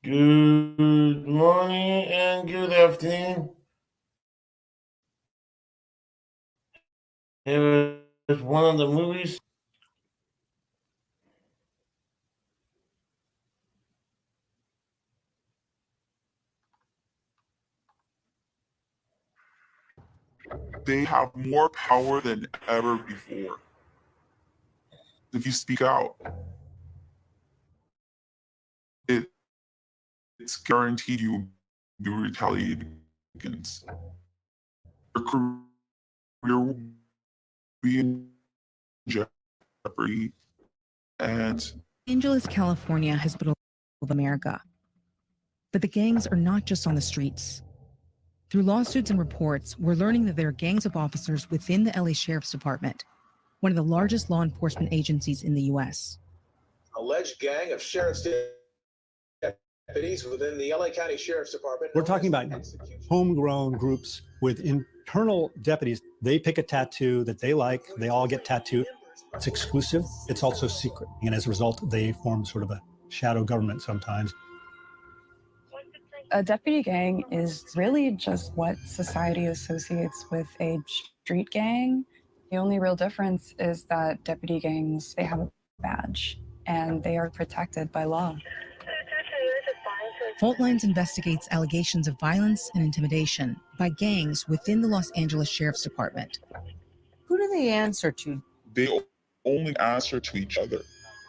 Good morning and good afternoon. It was one of the movies. They have more power than ever before. If you speak out, it's guaranteed you will be retaliated against. Your career will be in jeopardy, and Los Angeles, California has been of America. But the gangs are not just on the streets. Through lawsuits and reports, we're learning that there are gangs of officers within the LA Sheriff's Department, one of the largest law enforcement agencies in the U.S. Alleged gang of sheriff's deputies within the LA County Sheriff's Department. We're talking about homegrown groups with internal deputies. They pick a tattoo that they like. They all get tattooed. It's exclusive. It's also secret. And as a result, they form sort of a shadow government sometimes. A deputy gang is really just what society associates with a street gang. The only real difference is that deputy gangs, they have a badge and they are protected by law. Fault Lines investigates allegations of violence and intimidation by gangs within the Los Angeles Sheriff's Department. Who do they answer to? they only answer to each other.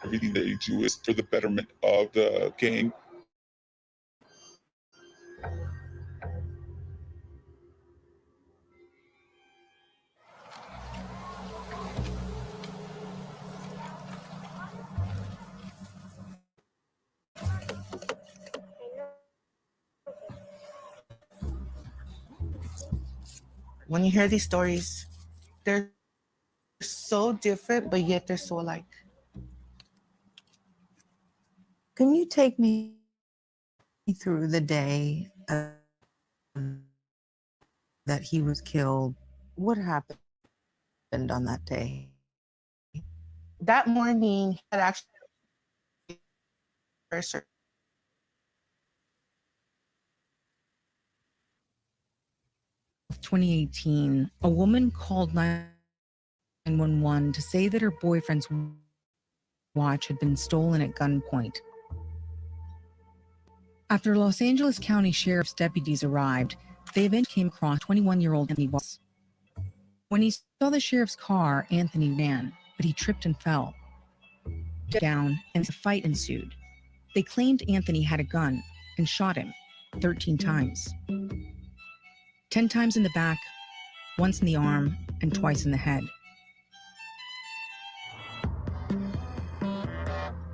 Everything they do is for the betterment of the gang. When you hear these stories, they're so different, but yet they're so alike. Can you take me through the day that he was killed? What happened on that day? That morning, he had actually 2018, a woman called 911 to say that her boyfriend's watch had been stolen at gunpoint. After Los Angeles County Sheriff's deputies arrived, they eventually came across 21-year-old Anthony Watts. When he saw the sheriff's car, Anthony ran, but he tripped and fell. Down, and a fight ensued. They claimed Anthony had a gun and shot him 13 times. 10 times in the back, once in the arm, and twice in the head.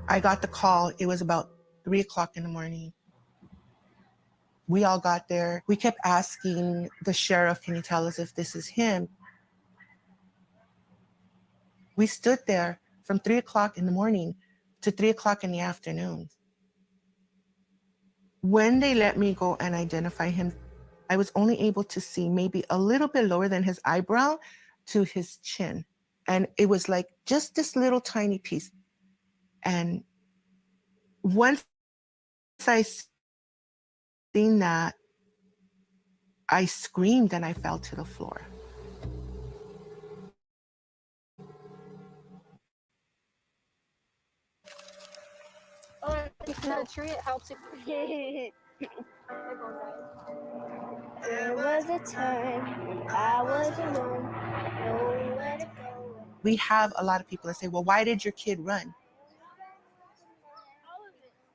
I got the call. It was about 3 o'clock in the morning. We all got there. We kept asking the sheriff, can you tell us if this is him? We stood there from 3 o'clock in the morning to 3 o'clock in the afternoon. When they let me go and identify him, I was only able to see maybe a little bit lower than his eyebrow to his chin. And it was like just this little tiny piece. And once I seen that, I screamed and I fell to the floor. The tree, it helps it. There was a time when I was alone, nowhere to go. We have a lot of people that say, well, why did your kid run?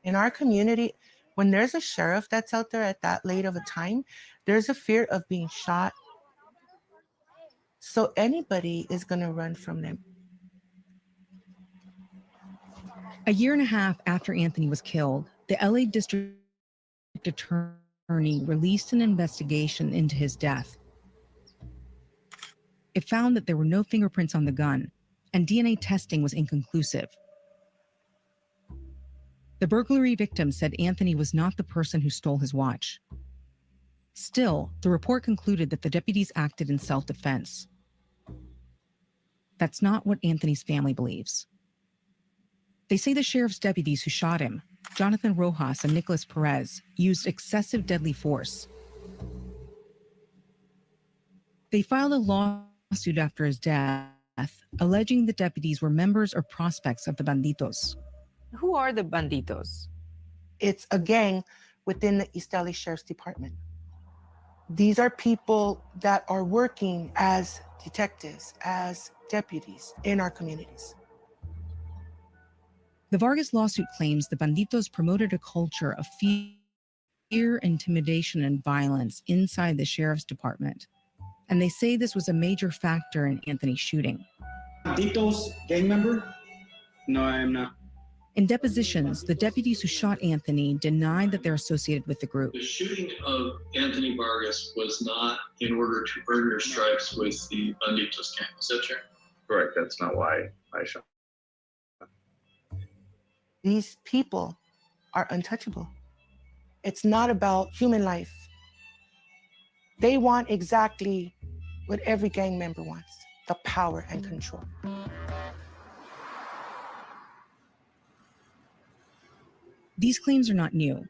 In our community, when there's a sheriff that's out there at that late of a time, there's a fear of being shot. So anybody is going to run from them. A year and a half after Anthony was killed, the LA District Attorney released an investigation into his death. It found that there were no fingerprints on the gun, and DNA testing was inconclusive. The burglary victim said Anthony was not the person who stole his watch. Still, the report concluded that the deputies acted in self-defense. That's not what Anthony's family believes. They say the sheriff's deputies who shot him Jonathan Rojas and Nicholas Perez used excessive deadly force. They filed a lawsuit after his death, alleging the deputies were members or prospects of the Banditos. Who are the Banditos? It's a gang within the East LA Sheriff's Department. These are people that are working as detectives, as deputies in our communities. The Vargas lawsuit claims the Banditos promoted a culture of fear, intimidation, and violence inside the sheriff's department. And they say this was a major factor in Anthony's shooting. Banditos gang member? No, I am not. In depositions, the deputies who shot Anthony denied that they're associated with the group. The shooting of Anthony Vargas was not in order to earn your stripes with the Banditos gang. Is that true? Correct. That's not why I shot. These people are untouchable. It's not about human life. They want exactly what every gang member wants, the power and control. These claims are not new.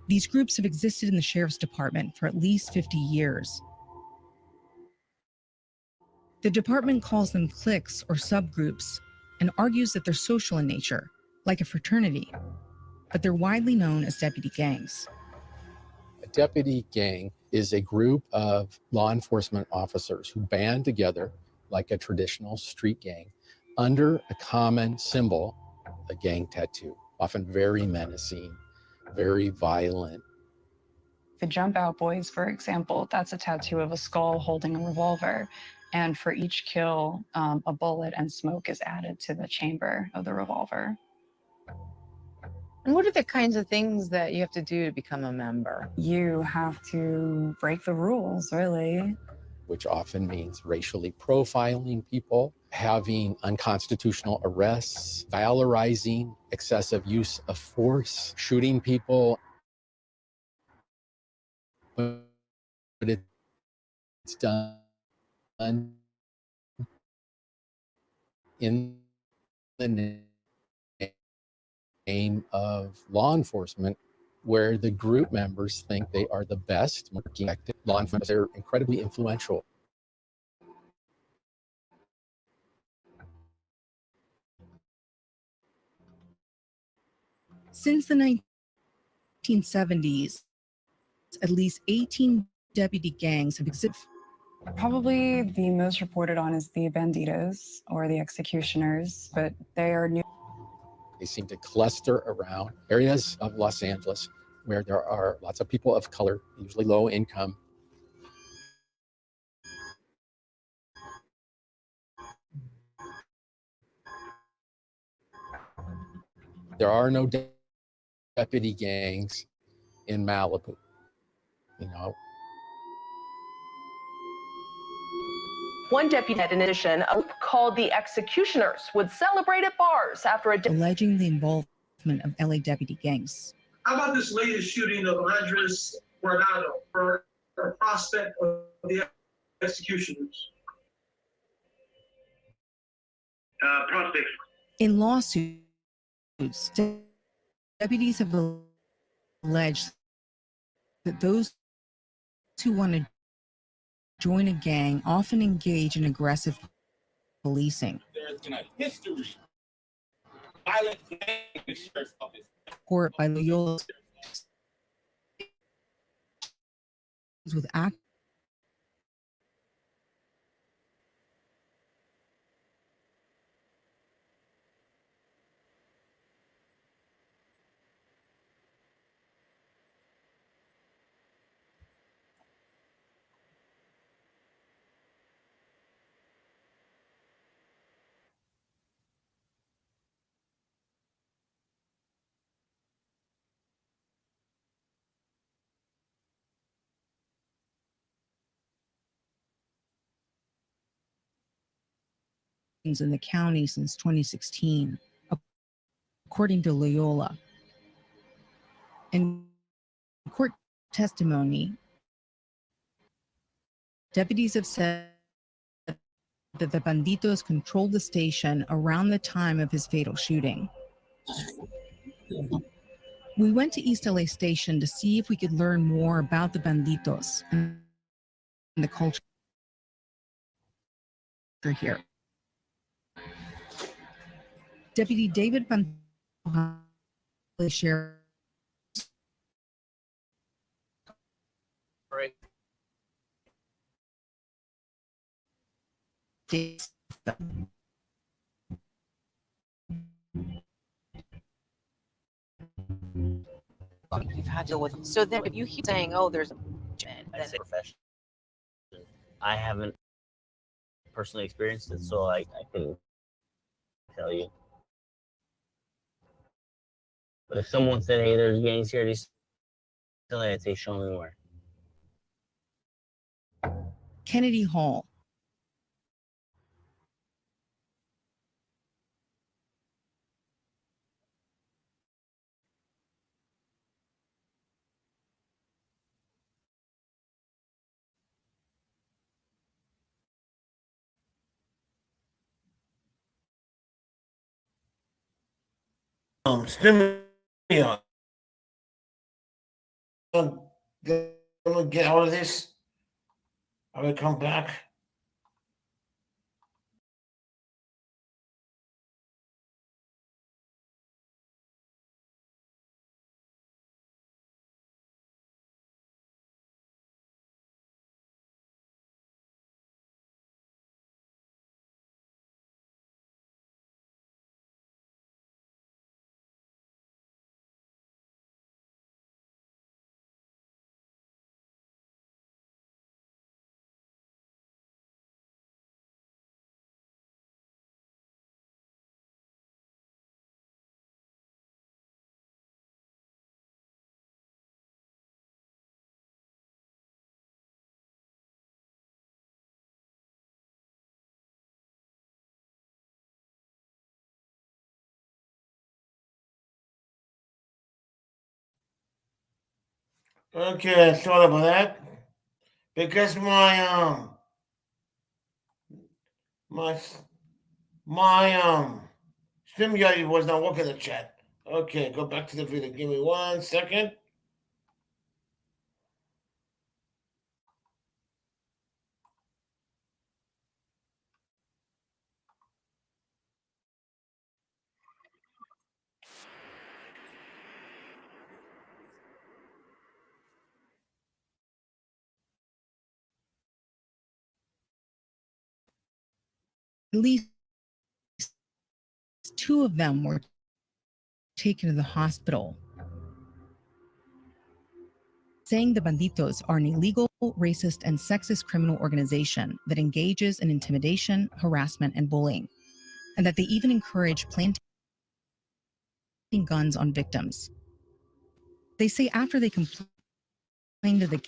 These groups have existed in the sheriff's department for at least 50 years. The department calls them cliques or subgroups and argues that they're social in nature, like a fraternity, but they're widely known as deputy gangs. A deputy gang is a group of law enforcement officers who band together like a traditional street gang under a common symbol, a gang tattoo, often very menacing, very violent. The Jump Out Boys, for example, that's a tattoo of a skull holding a revolver. And for each kill, a bullet and smoke is added to the chamber of the revolver. And what are the kinds of things that you have to do to become a member? You have to break the rules, really. Which often means racially profiling people, having unconstitutional arrests, valorizing excessive use of force, shooting people. But it's done in the name of law enforcement, where the group members think they are the best working active law enforcement. They're incredibly influential. Since the 1970s, at least 18 deputy gangs have existed. Probably the most reported on is the Banditos or the Executioners, but they are new. They seem to cluster around areas of Los Angeles where there are lots of people of color, usually low income. There are no deputy gangs in Malibu, you know. One deputy had an addition, a group called the Executioners would celebrate at bars after a alleging the involvement of LA deputy gangs. How about this latest shooting of Andres Guardado for a prospect of the Executioners? Prospect. In lawsuits, deputies have alleged that those who want to join a gang often engage in aggressive policing. There's been a history of violent gang in the sheriff's office. Court by Loyola with act. In the county since 2016, according to Loyola. In court testimony, deputies have said that the Banditos controlled the station around the time of his fatal shooting. We went to East LA Station to see if we could learn more about the Banditos and the culture here. Deputy David Pantoja, Sheriff. You've had to deal with them. So then if you keep saying, oh, there's a I say profession. I haven't personally experienced it, so I couldn't tell you. But if someone said, hey, there's gangs here, I'd say, show me where. Kennedy Hall. Stimulant. I'm gonna get out of this. I will come back. Okay, sorry about that. Because my StreamYard was not working the chat. Okay, go back to the video. Give me 1 second. At least 2 of them were taken to the hospital, saying the Banditos are an illegal, racist, and sexist criminal organization that engages in intimidation, harassment, and bullying, and that they even encourage planting guns on victims. They say after they complained to the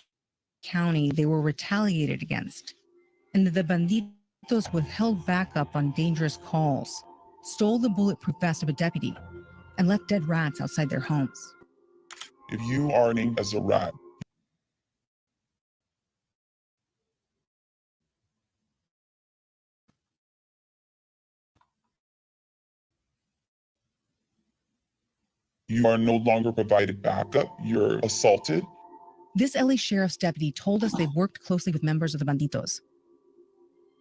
county, they were retaliated against, and that the Banditos withheld backup on dangerous calls, stole the bulletproof vest of a deputy, and left dead rats outside their homes. If you are named as a rat, you are no longer provided backup, you're assaulted. This LA Sheriff's deputy told us they've worked closely with members of the Banditos.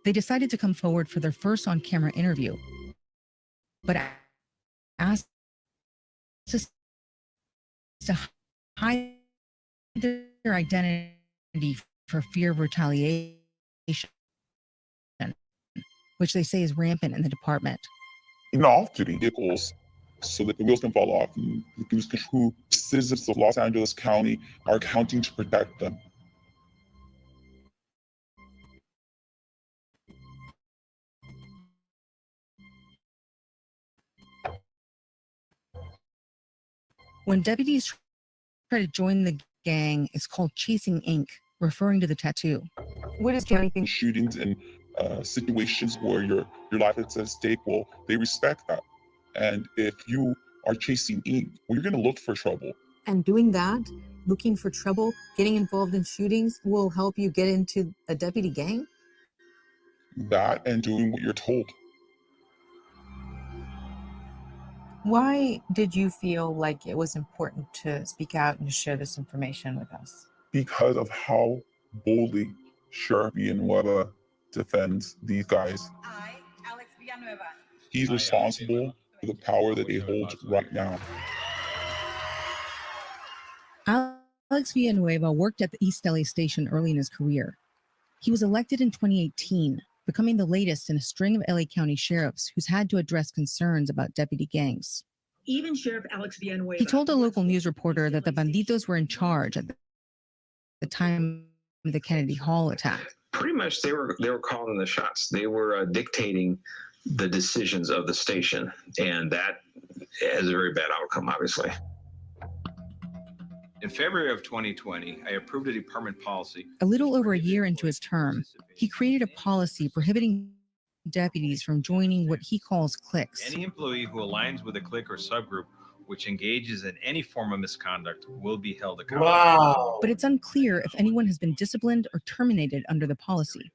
They decided to come forward for their first on-camera interview, but asked us to hide their identity for fear of retaliation, which they say is rampant in the department. Even off-duty vehicles, so that the wheels can fall off, and who citizens of Los Angeles County are counting to protect them. When deputies try to join the gang, it's called Chasing Ink, referring to the tattoo. What is anything? Shootings and situations where your life is at stake, well, they respect that. And if you are chasing ink, well, you're going to look for trouble. And doing that, looking for trouble, getting involved in shootings will help you get into a deputy gang? That and doing what you're told. Why did you feel like it was important to speak out and to share this information with us? Because of how boldly Sheriff Villanueva defends these guys. He's responsible for the power that they hold right now. Alex Villanueva worked at the East LA station early in his career. He was elected in 2018, becoming the latest in a string of LA County sheriffs who's had to address concerns about deputy gangs. Even Sheriff Alex Villanueva. He told a local news reporter that the banditos were in charge at the time of the Kennedy Hall attack. Pretty much they were calling the shots. They were dictating the decisions of the station, and that has a very bad outcome, obviously. In February of 2020, I approved a department policy. A little over a year into his term, he created a policy prohibiting deputies from joining what he calls cliques. Any employee who aligns with a clique or subgroup which engages in any form of misconduct will be held accountable. Wow. But it's unclear if anyone has been disciplined or terminated under the policy.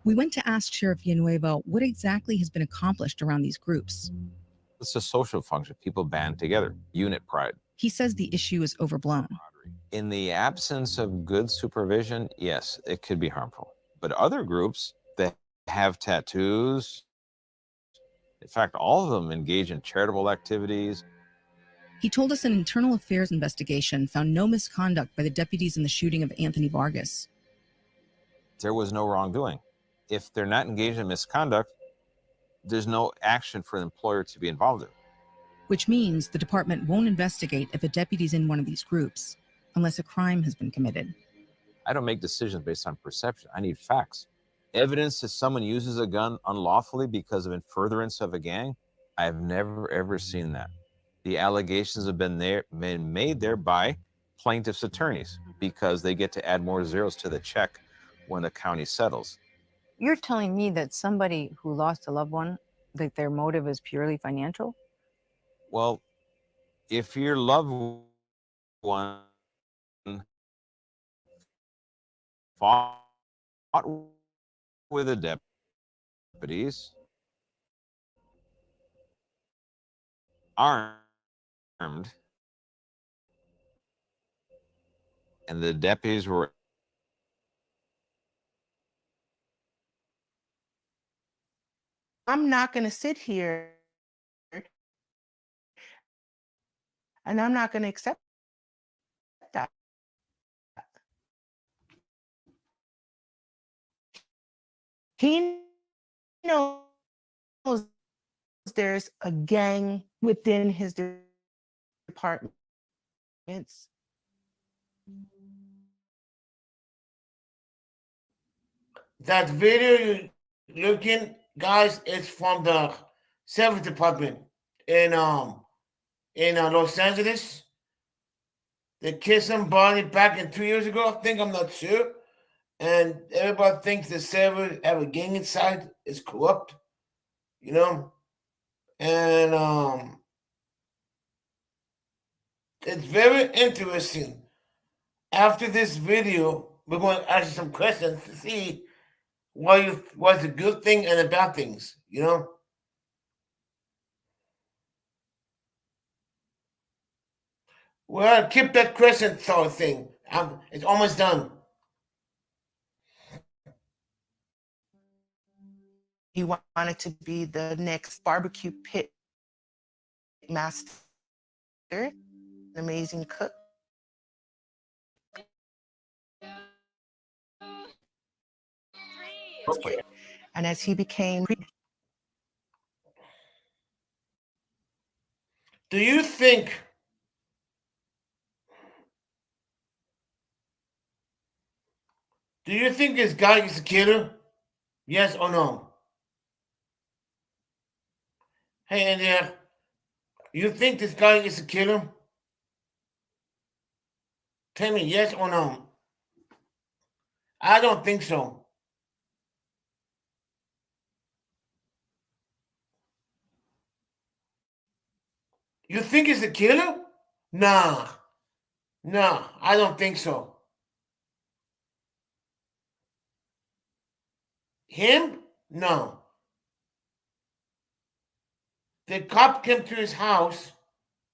We went to ask Sheriff Villanueva what exactly has been accomplished around these groups. It's a social function. People band together, unit pride. He says the issue is overblown. In the absence of good supervision, yes, it could be harmful. But other groups that have tattoos, in fact, all of them engage in charitable activities. He told us an internal affairs investigation found no misconduct by the deputies in the shooting of Anthony Vargas. There was no wrongdoing. If they're not engaged in misconduct, there's no action for an employer to be involved in. Which means the department won't investigate if a deputy's in one of these groups, unless a crime has been committed. I don't make decisions based on perception. I need facts. Evidence that someone uses a gun unlawfully because of in furtherance of a gang, I've never, ever seen that. The allegations have been made there by plaintiff's attorneys because they get to add more zeros to the check when the county settles. You're telling me that somebody who lost a loved one, that their motive is purely financial? Well, if your loved one fought with the deputies, armed, and the deputies were I'm not going to sit here and I'm not going to accept that. He knows there's a gang within his departments. That video you're looking, guys, is from the service department in Los Angeles. They killed somebody back in 2 years ago, I think, I'm not sure. And everybody thinks the server have a gang inside, is corrupt, you know? And it's very interesting. After this video, we're going to ask you some questions to see what's a good thing and the bad things, you know? Well, keep that crescent thought thing. It's almost done. He wanted to be the next barbecue pit master, an amazing cook. And as he became, do you think this guy is a killer? Yes or no? Hey, in there, you think this guy is a killer? Tell me yes or no. I don't think so. You think he's a killer? Nah, I don't think so. Him? No. The cop came to his house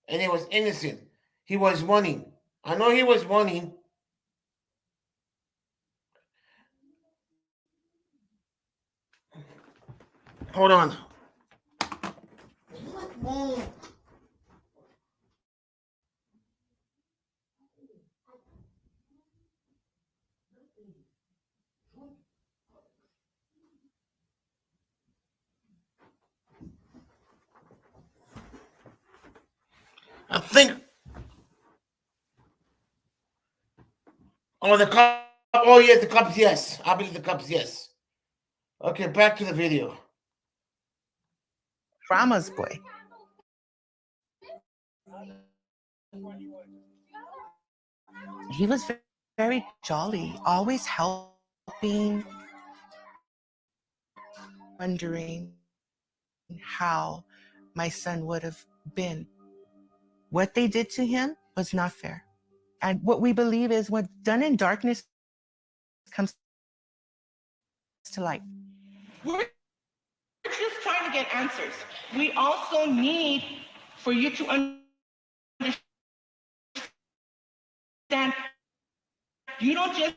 and he was innocent. He was running. I know he was running. Hold on. I think. Oh, the cop. Oh, yeah, the cops. Yes, I believe the cops. Yes. Okay, back to the video. Grandma's boy. He was very jolly, always helping, wondering how my son would have been. What they did to him was not fair. And what we believe is what's done in darkness comes to light. We're just trying to get answers. We also need for you to understand you don't just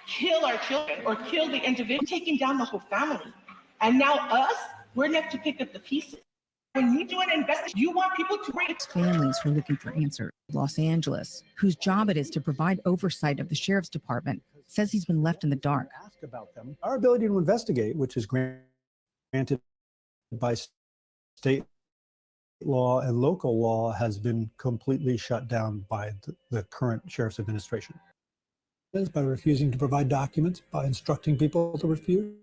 kill our children or kill the individual, taking down the whole family. And now us, we're left to pick up the pieces. When you do an investigation, you want people to read. Families who are looking for answers. Los Angeles, whose job it is to provide oversight of the sheriff's department, says he's been left in the dark. Ask about them. Our ability to investigate, which is granted by state law and local law, has been completely shut down by the current sheriff's administration. By refusing to provide documents, by instructing people to refuse.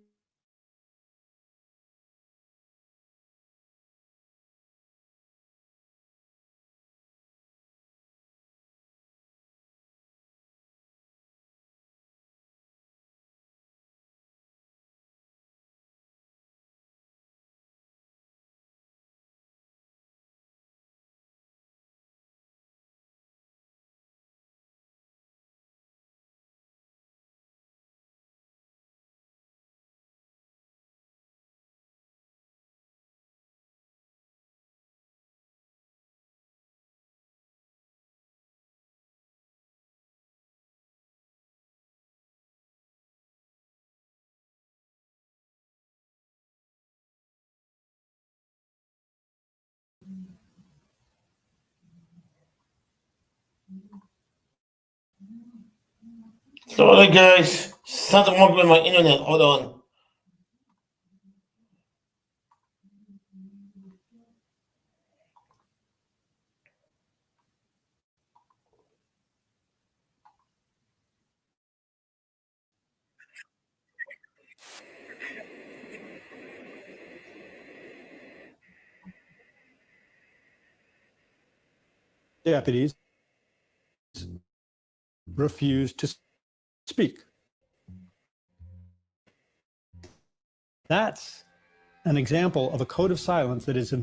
Sorry, guys. Something wrong with my internet. Hold on. Deputies refused to speak. That's an example of a code of silence that is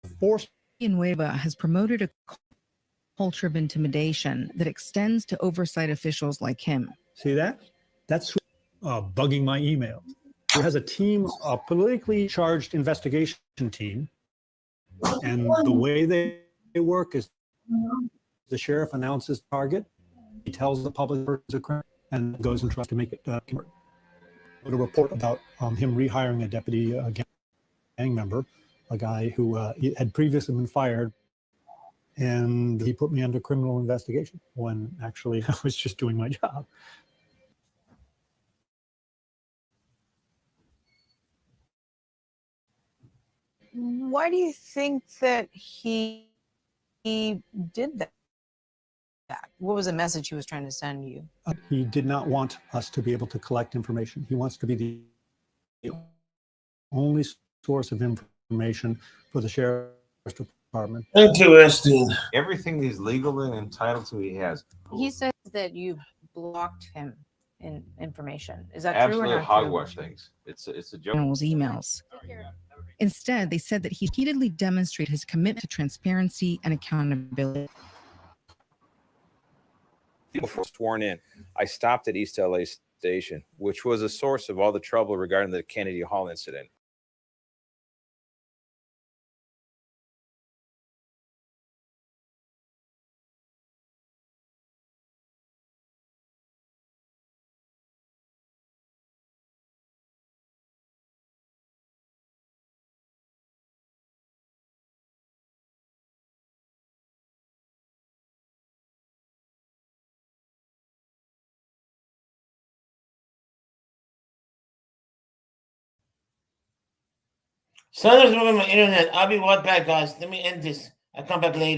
enforced. Nueva has promoted a culture of intimidation that extends to oversight officials like him. See that? That's bugging my emails. He has a team, a politically charged investigation team, and the way they work is the sheriff announces target, he tells the public it's a crime, and goes and tries to make it convert. A report about him rehiring a deputy gang member, a guy who had previously been fired, and he put me under criminal investigation when actually I was just doing my job. Why do you think that he did that? What was the message he was trying to send you? He did not want us to be able to collect information. He wants to be the only source of information for the sheriff's department. Interesting. Everything he's legal and entitled to, he has. He says that you blocked him in information. Is that Absolute true or not? hogwash things. It's a joke. General's emails. Instead, they said that he repeatedly demonstrated his commitment to transparency and accountability. Before sworn in, I stopped at East LA station, which was a source of all the trouble regarding the Kennedy Hall incident. Sanders ruined my internet. I'll be right back, guys. Let me end this. I'll come back later.